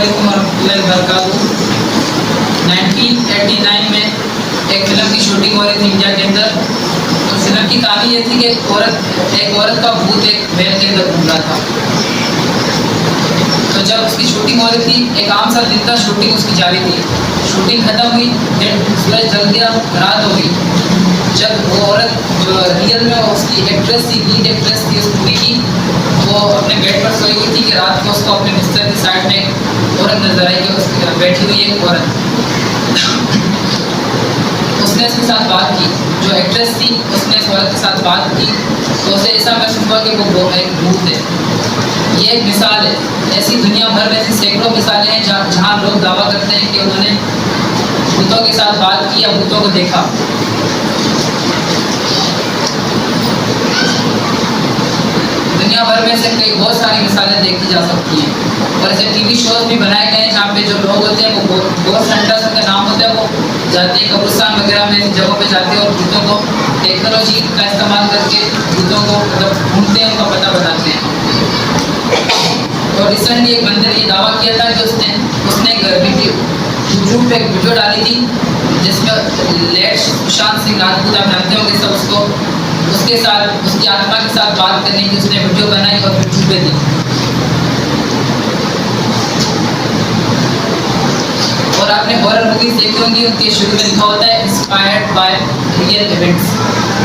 अस्सलामुअलैकुम वरहमतुल्लाहि वबरकातुहू। 1989 में एक फिल्म की शूटिंग हो रही थी इंडिया के अंदर। तो फिल्म की कहानी ये थी कि एक औरत का भूत एक वैन के अंदर घूम रहा था। तो जब उसकी शूटिंग हो रही थी, एक आम सा दिन था, शूटिंग उसकी जारी थी। शूटिंग खत्म हुई, सूरज जल गया, रात हो गई। जब वो औरत जो रियल में उसकी एक्ट्रेस थी, लीड एक्ट्रेस थी उस मूवी की, वो अपने बेड पर सोई हुई थी कि रात को उसको अपने बिस्तर की साइड में एक औरत नजर आई कि उसकी बैठी हुई एक औरत। उसने उसके साथ बात की, जो एक्ट्रेस थी उसने इस औरत के साथ बात की, तो उसे ऐसा महसूस हुआ कि वो एक भूत है। ये एक मिसाल है, ऐसी दुनिया भर में ऐसी सैकड़ों मिसालें हैं जहाँ लोग दावा करते हैं कि उन्होंने भूतों के साथ बात की या भूतों को देखा। दुनिया भर में से कई बहुत सारी मिसालें देखी जा सकती हैं और ऐसे टीवी शोज भी बनाए गए हैं जहाँ पे जो लोग होते हैं वो गोस्ट हंटर्स उनका नाम होता है, वो जाते हैं कब्रिस्तान वगैरह में ऐसी जगहों पे जाते हैं और भूतों को टेक्नोलॉजी का इस्तेमाल करके भूतों को मतलब ढूंढते हैं, उनका पता बताते हैं। तो रिसेंटली एक बंदे ने ये दावा किया था कि उसने यूट्यूब पे एक वीडियो डाली थी जिसमें लेट सुशांत सिंह राजपूत, आप जानते होंगे सब उसको, उसके साथ उसकी आत्मा के साथ बात करने की उसने वीडियो बनाई और यूट्यूब पे दी। और आपने हॉरर मूवीज देखी होंगी, उनके शुरू में लिखा होता है इंस्पायर्ड बाय रियल इवेंट्स।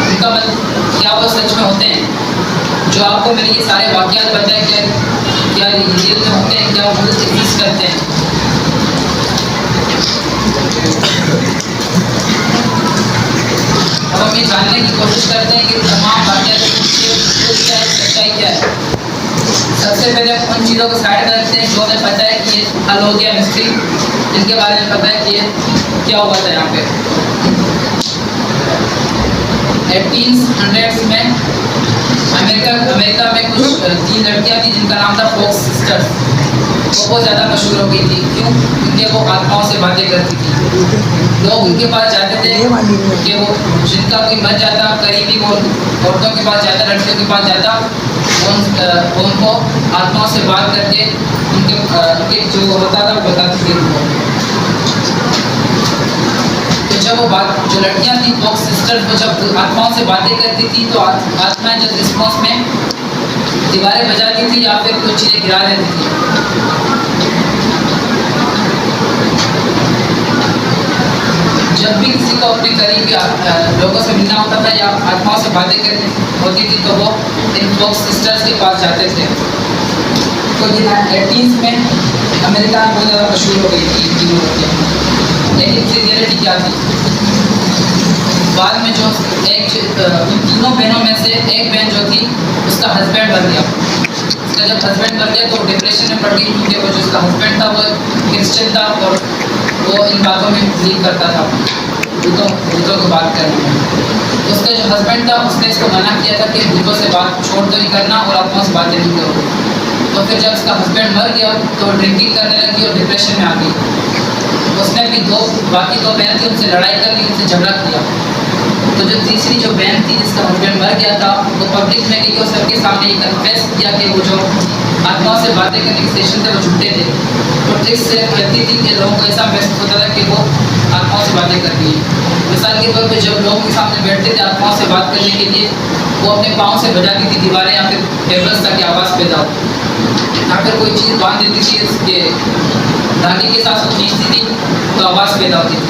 उनका मतलब क्या वो सच में होते हैं? जो आपको मैंने ये सारे वाक़यात बताए क्या रियल में होते हैं, क्या वो एग्जिस्ट करते हैं? अब हम ये जानने की कोशिश करते हैं कि तमाम वाक़यात क्या है, सच्चाई क्या है। सबसे पहले हम उन चीज़ों को साइड में रखते हैं जो हमें पता है कि ये हल हो गया मिस्ट्री, जिनके बारे में पता है कि ये क्या हुआ था यहाँ पे। 1800s में अमेरिका में कुछ 3 लड़कियाँ थी जिनका नाम था फॉक्स सिस्टर्स। वो बहुत ज़्यादा मशहूर हो गई थी, क्यों? क्योंकि वो आत्माओं से बातें करती थी। लोग उनके पास जाते थे कि वो जिनका कोई मर जाता, करीबी वो औरतों के पास जाता, लड़कियों के पास जाता, उनको आत्माओं से बात करके उनके जो होता था वो बताती थी उनको। तो जब वो बात जो लड़कियां थी फॉक्स सिस्टर्स, वो जब आत्माओं से बातें करती थी तो आत्माएं जब रिस्पॉन्स में दीवारें बजाती थी या फिर कुछ चीज़ें गिरा देती थी। जब भी किसी को अपने करीबी लोगों से मिलना होता था या आत्माओं से बातें करनी होती थी तो वो इन फॉक्स सिस्टर्स के पास जाते थे। तो ये 18s में अमेरिका में बहुत ज़्यादा मशहूर हो गई थी तीनों लड़कियाँ। लेकिन इसकी रियलिटी क्या थी? बाद में जो उन तीनों बहनों में से एक बहन जो थी उसका हस्बैंड मर गया। उसका जब हस्बैंड मर गया तो डिप्रेशन में पड़ गई, क्योंकि वो जो उसका हस्बैंड था वो क्रिश्चियन था और वो इन बातों में बिलीव करता था, भूतों को बात करने में। तो उसका जो हस्बैंड था उसने इसको मना किया था कि भूतों से बात छोड़ तो नहीं करना और आत्माओं से बातें नहीं करो। तो फिर जब उसका हस्बैंड मर गया तो ड्रिंकिंग करने लगी और डिप्रेशन में आ गई। उसने अपनी बाकी दो बहन थी उनसे लड़ाई कर ली, उनसे झगड़ा किया। तो जो तीसरी जो बहन थी जिसका हस्बैंड मर गया था वो पब्लिक में गई और सबके सामने ये कन्फेस किया कि वो जो आत्माओं से बातें करने के सेशन थे वो झूठे थे। तो ट्रिक्स से कहती थी कि लोगों को ऐसा महसूस होता था कि वो आत्माओं से बातें कर रही है। मिसाल के तौर पे जब लोगों के सामने बैठते थे आत्माओं से बात करने के लिए, वो अपने पाँव से बजाती थी दीवारें या फिर टेबल्स ताकि आवाज़ पैदा हो, या फिर कोई चीज़ बांध देती थी उसके धागे के साथ खींचती थी तो आवाज़ पैदा होती थी।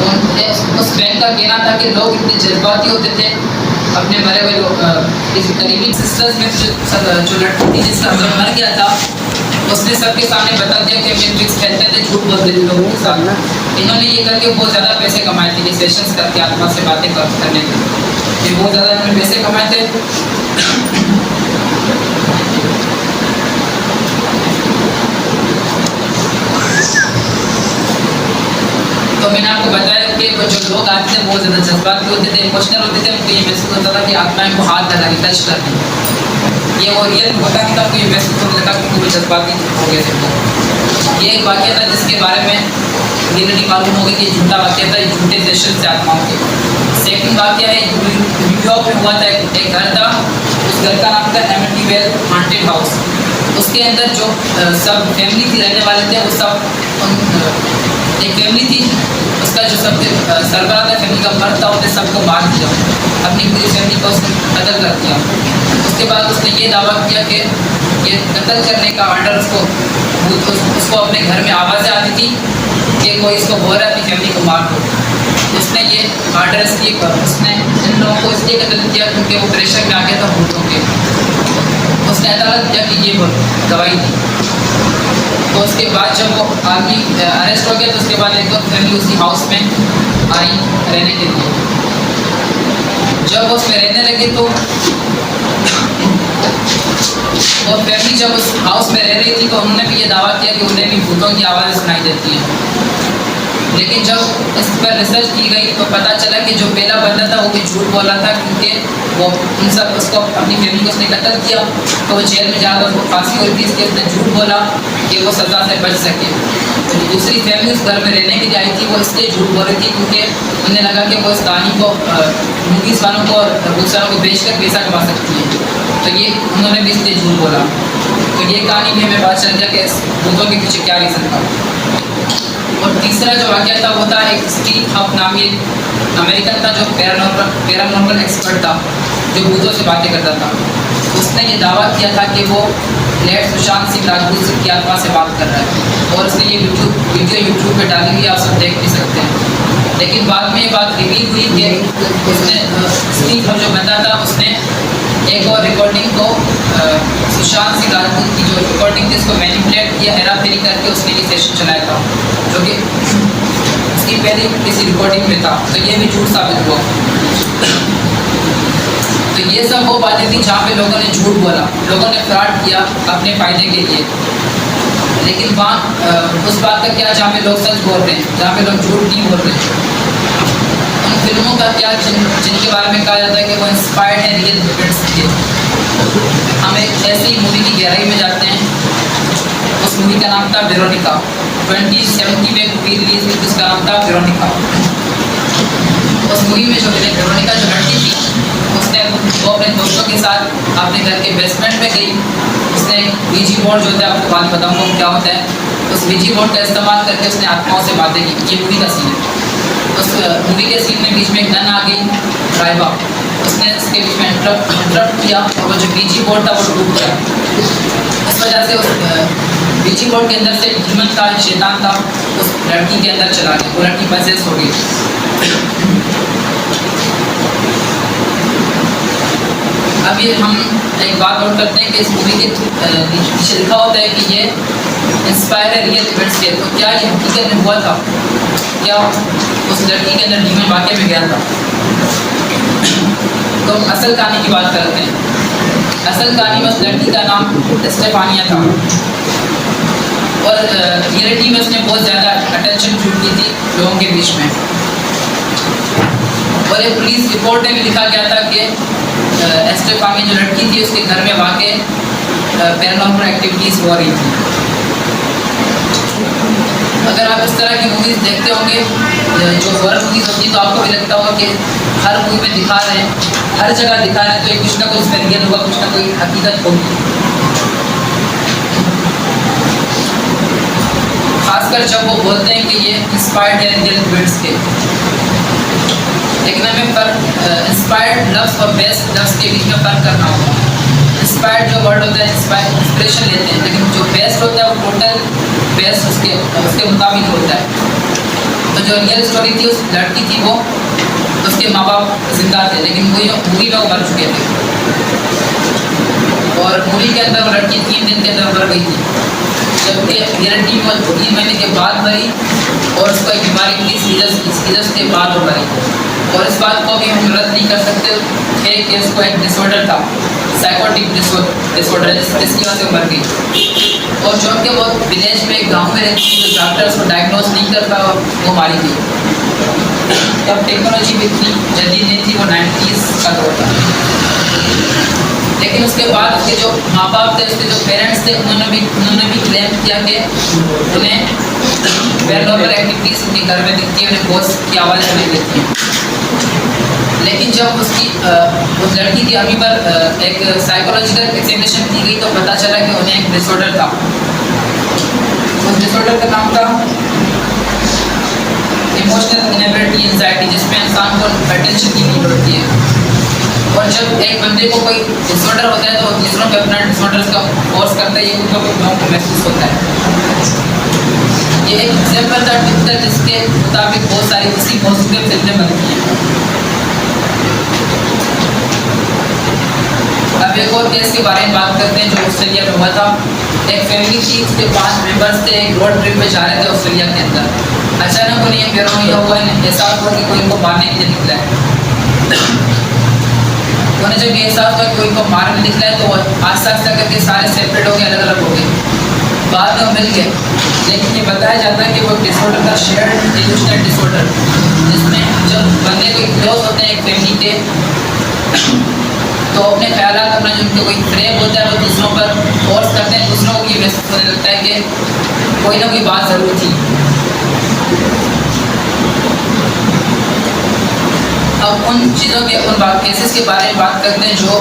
तो उस बहन का कहना था कि लोग इतने जज्बाती होते थे अपने मरे हुए लोग। इस करीबी सिस्टर्स में जो लड़की थी जिसका हस्बैंड मर गया था उसने सबके सामने बता दिया कि हम ट्रिक्स खेलते थे, झूठ बोलते थे लोगों के सामने। इन्होंने ये करके बहुत ज़्यादा पैसे कमाए थे, ये सेशंस करके आत्मा से बातें करने के ये बहुत ज़्यादा इन्होंने पैसे कमाए थे। तो मैंने आपको बताया कि वो जो लोग आते थे बहुत ज़्यादा जज्बाती होते थे, इमोशनल होते थे, उनको ये महसूस होता था कि आत्माएं को हाथ लगा के टच करती। ये वो रियल होता नहीं था, उनको ये महसूस होने लगा क्योंकि वो जज्बाती हो गए थे। ये एक वाक़या था जिसके बारे में रियलिटी मालूम हो गई कि झूठा वाक़या था, ये झूठे सेशन से आत्माओं के। सेकंड वाक़या है न्यूयॉर्क में हुआ था, एक घर था, उस घर का नाम था एमिटीवेल हॉन्टेड हाउस। उसके अंदर जो सब फैमिली थी रहने वाले थे, वो सब एक फैमिली थी, उसका जो सबके सरबराह था फैमिली का मर्द था, उसने सबको मार दिया, अपनी पूरी फैमिली को उसने कत्ल कर दिया। उसके बाद उसने ये दावा किया कि ये कत्ल करने का ऑर्डर उसको अपने घर में आवाज़ें आती थी कि कोई इसको बोल रहा है अपनी फैमिली को मार दो। उसने ये ऑर्डर इसलिए उसने इन लोगों को इसलिए कत्ल किया क्योंकि वो प्रेशर में आ गया था भूतों के। उसने अदालत किया कि ये गवाही दी। तो उसके बाद जब वो आदमी अरेस्ट हो गया तो उसके बाद एक और फैमिली उसी हाउस में आई रहने के लिए। जब वो उसमें रहने लगे तो वो फैमिली जब उस हाउस में रह रही थी तो उन्होंने भी ये दावा किया कि उन्हें भी भूतों की आवाज़ें सुनाई देती हैं। लेकिन जब इस पर रिसर्च की गई तो पता चला कि जो पहला बंदा था वो भी झूठ बोल रहा था, क्योंकि वो उन सब उसको अपनी फैमिली को उसने कत्ल किया तो वो जेल में जाकर उसको फांसी हुई थी, इसलिए उसने झूठ बोला कि वो सज़ा से बच सके। तो दूसरी फैमिली उस घर में रहने के लिए आई थी, वो इसलिए झूठ बोल रही थी क्योंकि उन्हें लगा कि वो इस कहानी को मूवीज़ वालों को और बुक्स वालों को बेचकर पैसा कमा सकती है, तो ये उन्होंने भी इसलिए झूठ बोला। तो ये कहानी भी हमें पता चल गया कि इस भूतों के पीछे क्या रीज़न था। और तीसरा जो वाक़या था वो था एक स्टीव हफ नामी एक अमेरिकन था जो पैरानॉर्मल एक्सपर्ट था, जो भूतों से बातें करता था। उसने ये दावा किया था कि वो लेट सुशांत सिंह राजपूत की आत्मा से बात कर रहा है, और उसने ये वीडियो यूट्यूब पे डाली हुई, आप सब देख भी सकते हैं। लेकिन बाद में ये बात रिवील हुई कि उसने स्टीव हफ जो बंदा था उसने एक और रिकॉर्डिंग को सुशांत सिंह राजपूत की जो रिकॉर्डिंग थी उसको मैनिपुलेट किया, हेरा फेरी करके उसने ये सेशन चलाया था जो कि उसकी पहले किसी रिकॉर्डिंग में था। तो ये भी झूठ साबित हुआ। तो ये सब वो बातें थी जहाँ पे लोगों ने झूठ बोला, लोगों ने फ्रॉड किया अपने फ़ायदे के लिए। लेकिन वहाँ उस बात का क्या जहाँ पे लोग सच बोल रहे हैं, जहाँ पे लोग झूठ नहीं बोल रहे हैं। उन फिल्मों का क्या जिनके बारे में कहा जाता है कि वो इंस्पायर्ड है रियल इवेंट्स से। हम एक ऐसी मूवी की गहराई में जाते हैं। उस मूवी का नाम था वेरोनिका। 2017 में एक मूवी रिलीज हुई जिसका नाम था वेरोनिका। उस मूवी में जो वेरोनिका जो लड़की थी उसने वो अपने दोस्तों के साथ अपने घर के बेसमेंट में गई। उसने वीजी बोर्ड जो होता है, आपको बाद में बताऊँगा क्या होता है, उस वीजी बोर्ड का इस्तेमाल करके उसने आत्माओं से बातें की। ये मूवी का सीन है। उस मूवी के सीन में बीच में एक नन आ गई राइबा, उसने इसके बीच में इंटरप्ट किया और वो जो वीजी बोर्ड था वो डूब गया। इस वजह से उस वीजी बोर्ड के अंदर से डीमन था, शैतान था, उस लड़की के अंदर चला गया। वो लड़की पजेस हो गई। अब ये हम एक बात नोट करते हैं कि इस मूवी के नीचे लिखा होता है कि ये इंस्पायर है रियल इवेंट्स से। तो क्या ये हकीकत में हुआ था? क्या उस लड़की के अंदर डीमन वाकई में गया था? तो असल कहानी की बात करते हैं। असल कहानी में उस लड़की का नाम स्टेफानिया था और रियलिटी में उसने बहुत ज़्यादा अटेंशन ड्यू की थी लोगों के बीच में। और एक पुलिस रिपोर्ट में भी लिखा गया था कि स्टेफानिया जो लड़की थी उसके घर में वाकई पैरानॉर्मल एक्टिविटीज़ हो रही थी। अगर आप इस तरह की मूवीज़ देखते होंगे जो हॉरर मूवीज़ होती है तो आपको भी लगता होगा कि हर मूवी में दिखा रहे हैं, हर जगह दिखा रहे हैं, तो ये कुछ ना कुछ इसमें रियल होगा, कुछ ना कोई हकीकत होगी। खासकर जब वो बोलते हैं कि ये इंस्पायर्ड है रियल इवेंट्स के। लेकिन हमें इंस्पायर्ड लफ्ज़ और बेस्ट लफ्ज़ के बीच में फ़र्क करना होगा। इंस्पायर्ड जो वर्ड होता है इंस्पिरेशन लेते हैं, लेकिन जो बेस्ट होता है वो टोटल बेस्ट उसके मुताबिक होता है। तो जो रियल स्टोरी थी उस लड़की की वो उसके माँ बाप जिंदा थे, लेकिन मूवी में वो मर चुके थे। और मूवी के अंदर वो लड़की 3 दिन के अंदर मर गई थी, जबकि रियलिटी में 3 महीने के बाद मरी और उसको एक बीमारी थी सीजर्स के बाद वो मरी। और इस बात को भी हम रद्द नहीं कर सकते थे कि उसको एक डिसऑर्डर था, साइकोटिक डिसऑर्डर, जिसकी वजह से मर गई। और जो उनके वो विलेज में गांव में रहती थी, जो डॉक्टर उसको डायग्नोज नहीं कर पाया वो मारी गई। तब टेक्नोलॉजी भी इतनी जल्दी नहीं थी, वो 90s का दौर था। लेकिन उसके बाद उसके जो माँ बाप थे, उसके जो पेरेंट्स थे, उन्होंने भी क्लेम किया कि उन्हें पैरानॉर्मल एक्टिविटीज़ उनके घर में दिखती है, उन्हें घोस्ट की आवाज़ सुनाई देती है। लेकिन जब उसकी उस लड़की की अम्मी पर एक साइकोलॉजिकल एग्जामिनेशन की गई तो पता चला कि उन्हें एक डिसऑर्डर था। उस डिसऑर्डर का नाम था इमोशनल इनेबिलिटी एंजाइटी, जिसमें इंसान को अटेंशन की नीड होती है। और जब एक बंदे को कोई डिसऑर्डर होता है तो दूसरों पे अपना डिसऑर्डर का फोर्स करता है, ये खुद को महसूस होता है। ये एक एग्जाम्पल था टिपिकल, जिसके मुताबिक बहुत सारी इसी मौजूद पे फिल्में बनती हैं। अब एक और केस के बारे में बात करते हैं जो ऑस्ट्रेलिया में हुआ था। एक फैमिली थी, उसके 5 मेंबर्स थे, एक रोड ट्रिप पे जा रहे थे ऑस्ट्रेलिया के अंदर। अचानक उन्हें पैरानोया हुआ, एहसास हुआ कि कोई इनको मारने के लिए निकला है। उन्हें जब ये एहसास हुआ कि कोई इनको मारने निकला है तो आस्ता आस्ता करके सारे सेपरेट हो गए, अलग अलग हो गए। बाद में वो मिल गए, लेकिन ये बताया जाता है कि वो डिसऑर्डर था शेयर्ड डिल्यूशनल डिसऑर्डर, जिसमें जब बंदे कोई क्लोज होते हैं एक फैमिली के तो अपने ख्यालात अपना जो उनके कोई फ्रेम होता है वो दूसरों पर फोर्स करते हैं। दूसरों को ये महसूस होने लगता है कि कोई ना कोई बात ज़रूर थी। अब उन चीज़ों के उन केसेस के बारे में बात करते हैं जो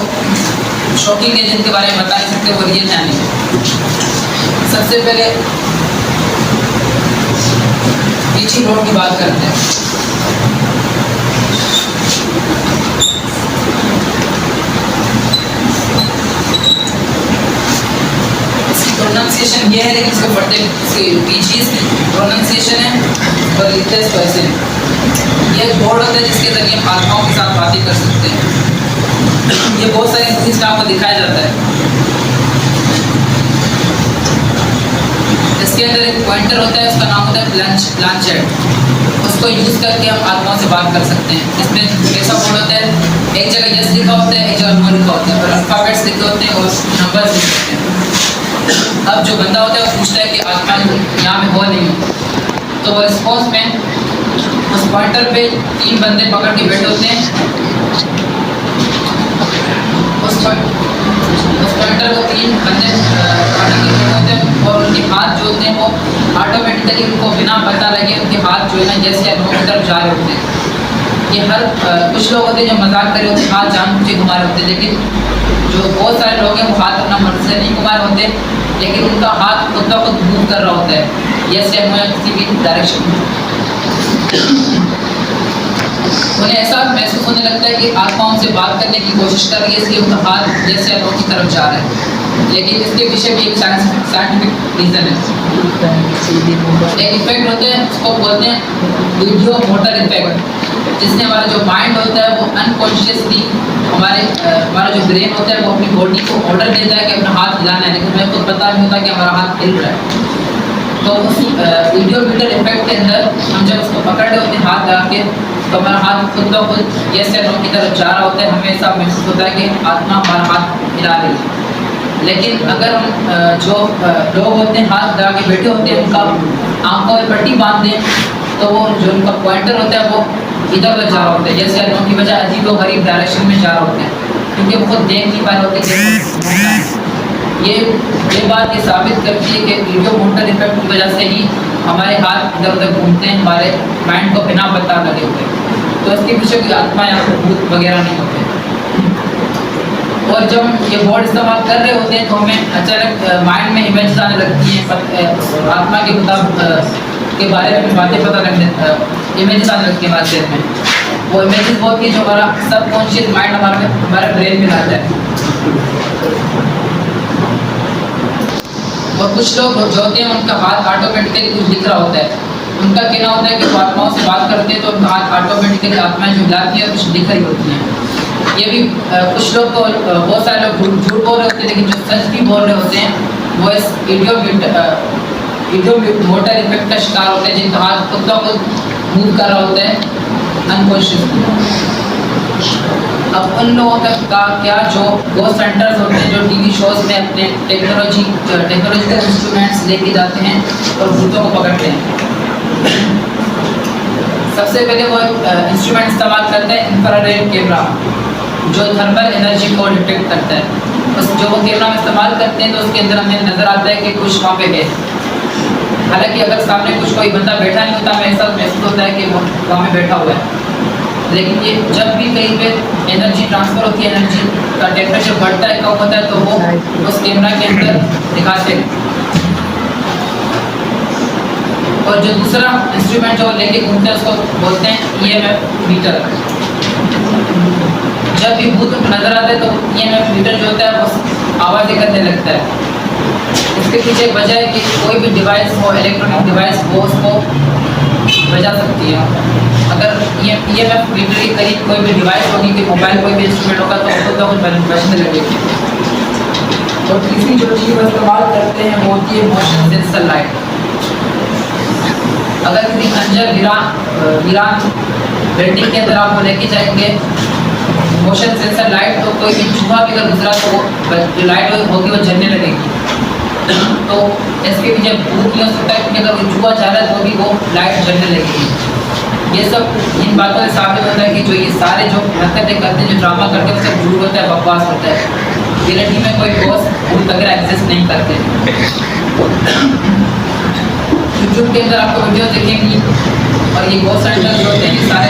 शॉकिंग है, जिनके बारे में बता नहीं सकते, वो रियल है नहीं। सबसे पहले टीचिंग रोड की बात करते हैं। इसकी प्रोनाउंसिएशन ये है, लेकिन इसको पढ़ते पीचीज की प्रोनाउंसिएशन है और लिखते हैं वैसे। ये एक बोर्ड होता है जिसके जरिए हम आत्माओं के साथ बातें कर सकते हैं। ये बहुत सारे मूवीज में आपको दिखाया जाता है। इसके अंदर एक पॉइंटर होता है, उसका नाम होता है प्लांचेट। उसको यूज़ करके हम आत्माओं से बात कर सकते हैं। इसमें कैसा बोर्ड होता है, एक जगह यस लिखा होता है, एक जगह नो लिखा होता है, और अल्फ़ाबेट्स लिखे होते हैं और नंबर्स लिखे होते हैं। अब जो बंदा होता है वो पूछता है कि आत्मा यहाँ में हो नहीं हो, तो वो रिस्पॉन्स में उस पॉइंटर पे 3 बंदे पकड़ के बैठे होते हैं। उस पॉइंटर को 3 बंदे पकड़ के बैठे होते हैं और उनके हाथ जो होते हैं वो ऑटोमेटिकली उनको बिना पता लगे उनके हाथ जो है ना जैसे अपनी तरफ जा रहे होते हैं। ये हर कुछ लोग होते हैं जो मजाक कर रहे होते हैं, हाथ जानबूझ के घुमा रहे होते हैं, लेकिन जो बहुत सारे लोग हैं वो हाथ अपना मन से नहीं घुमा रहे होते, लेकिन उनका हाथ खुद ब खुद मूव कर रहा होता है यस या नो या किसी भी डायरेक्शन में। उन्हें ऐसा महसूस होने लगता है कि आत्मा उनसे बात करने की कोशिश कर रही है, इसलिए उनका हाथ जैसे या नो की तरफ जा रहा है। लेकिन इसके पीछे भी एक साइंटिफिक रीज़न है। एक इफेक्ट होते हैं, उसको बोलते हैं वीडियो मोटर इफेक्ट, जिससे हमारा जो माइंड होता है वो अनकॉन्शियसली हमारा जो ब्रेन होता है वो अपनी बॉडी को ऑर्डर देता है कि अपना हाथ हिलाना है, लेकिन हमें खुद पता नहीं होता कि हमारा हाथ हिल रहा है। तो उस वीडियो मीटर इफेक्ट के अंदर हम जब उसको पकड़ रहे होते हैं हाथ लगा के, तो हमारा हाथ खुद ब खुद यस या नो की तरफ जा रहा होता है। हमें ऐसा महसूस होता है कि आत्मा हमारा हाथ हिला रही है। लेकिन अगर हम जो लोग होते हैं हाथ लगा के बैठे होते हैं, उनका आंखों में पट्टी बांध दें तो वो जो उनका पॉइंटर होता है वो इधर उधर जा रहा होता है, यस या नो की बजाय अजीब व गरीब डायरेक्शन में जा रहा होता है, क्योंकि वो खुद देख नहीं पा रहे होते। ये बात ये साबित करती है कि वीडियो मोटर इफेक्ट की वजह से ही हमारे हाथ इधर उधर घूमते हैं, हमारे माइंड को बिना पता लगे होते हैं। तो इसके पीछे कोई आत्मा या भूत वगैरह नहीं होते। और जब ये बोर्ड इस्तेमाल कर रहे होते हैं तो हमें अचानक माइंड में इमेजेस आने लगती हैं, आत्मा के मुताबिक के बारे में बातें पता लगने इमेजेस आने लगती हैं हमारे दिल में। वो इमेजेस बहुत ही जो हमारा सबकॉन्शियस माइंड हमारे ब्रेन में आता है। और कुछ लोग जो होते हैं उनका हाथ ऑटोमेटिकली कुछ दिख रहा होता है। उनका कहना होता है कि वो आत्माओं से बात करते हैं तो उनका हाथ ऑटोमेटिकली आत्माएं जो हिलाती है कुछ दिख रही होती हैं। ये भी कुछ लोग तो बहुत सारे लोग झूठ बोल रहे होते हैं, लेकिन जो सच भी बोल रहे होते हैं वो इस वीडियो मोटर इफेक्ट का शिकार होते हैं, जिनका हाथ खुद ब खुद मूव कर रहा होता है अनकॉन्शियसली। अब उन लोगों का क्या जो गोस्ट सेंटर्स होते हैं जो टीवी शोज में अपने टेक्नोलॉजिकल इंस्ट्रूमेंट्स लेके जाते हैं और भूतों को पकड़ते हैं। सबसे पहले वो इंस्ट्रूमेंट इस्तेमाल करते हैं इंफ्रारेड कैमरा, जो थर्मल एनर्जी को डिटेक्ट करता है। बस जो वो कैमरा में इस्तेमाल करते हैं तो उसके अंदर हमें नज़र आता है कि कुछ वहाँ पे है। हालांकि अगर सामने कुछ कोई बंदा बैठा नहीं होता, हमें ऐसा महसूस होता है कि वो वहाँ में बैठा हुआ है। लेकिन ये जब भी कहीं पे एनर्जी ट्रांसफर होती है, एनर्जी का टेम्परेचर बढ़ता है, कम होता है, तो वो उस कैमरा के अंदर दिखाते हैं। और जो दूसरा इंस्ट्रूमेंट जो लेके घूमते हैं उसको बोलते हैं EMF मीटर। जब भी भूत नजर आता है तो EMF मीटर जो होता है वो आवाज़ें करने लगता है। इसके पीछे एक वजह है कि कोई भी डिवाइस हो, इलेक्ट्रॉनिक डिवाइस वो उसको बजा सकती है। अगर EMF मीटर के करीब कोई भी डिवाइस होगी, कि मोबाइल कोई भी इंस्ट्रूमेंट होगा, तो उसको तो कुछ बजने लगेगी। और तीसरी जो चीज़ वो इस्तेमाल करते हैं वो होती है मोशन सेंसर लाइट। अगर किसी अंजर वीरान बिल्डिंग के अंदर आपको लेके जाएंगे मोशन सेंसर लाइट, तो कोई भी चूहा भी अगर गुजरा तो वो जो लाइट होगी वो जलने लगेगी। तो इसके भी जब भूत नहीं हो सकता है, क्योंकि अगर वो चूहा जा रहा है तो भी वो लाइट जलने लगेगी। ये सब इन बातों से साबित होता है कि जो ये सारे जो हरकतें करते हैं, जो ड्रामा करते हैं, वो सब झूठ होता है, बकवास होता है। रियलिटी में कोई भूत वगैरह एग्जिस्ट नहीं करते। यूट्यूब के अंदर आपको वीडियो देखेंगी और ये बहुत सारे जो होते हैं, ये सारे